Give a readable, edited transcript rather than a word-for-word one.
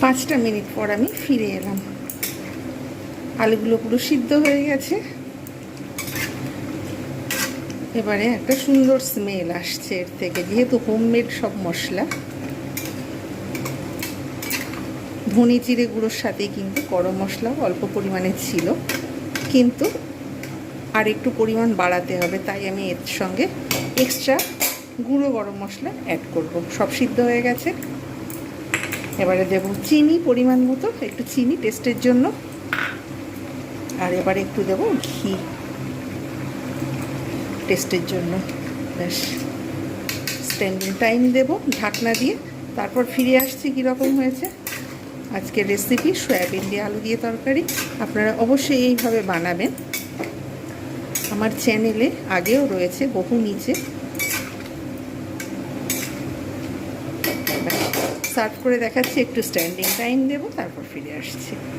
5টা মিনিট পর আমি ফিরে এলাম। আলুগুলো পুরো সিদ্ধ হয়ে গেছে। এবারে একটা সুন্দর স্মেল আসছে এর থেকে, যেহেতু হোমমেড সব মশলা। ধনে জিরে গুঁড়োর সাথে কিন্তু গরম মশলাও অল্প পরিমাণে ছিল, কিন্তু আর একটু পরিমাণ বাড়াতে হবে, তাই আমি এর সঙ্গে এক্সট্রা গুঁড়ো গরম মশলা অ্যাড করব। সব সিদ্ধ হয়ে গেছে। এবারে দেব চিনি পরিমাণ মতো, একটু চিনি টেস্টের জন্য। আর এবারে একটু দেব ঘি টেস্টের জন্য। ব্যাস, স্ট্যান্ডিং টাইম দেব ঢাকনা দিয়ে। তারপর ফিরে আসছি কীরকম হয়েছে। আজকের রেসিপি সয়াবিন দিয়ে আলু দিয়ে তরকারি। আপনারা অবশ্যই এইভাবে বানাবেন। আমার চ্যানেলে আগেও রয়েছে বহু নিচে। সার্ভ করে দেখাচ্ছি, একটু স্ট্যান্ডিং টাইম দেব, তারপর ফিরে আসছি।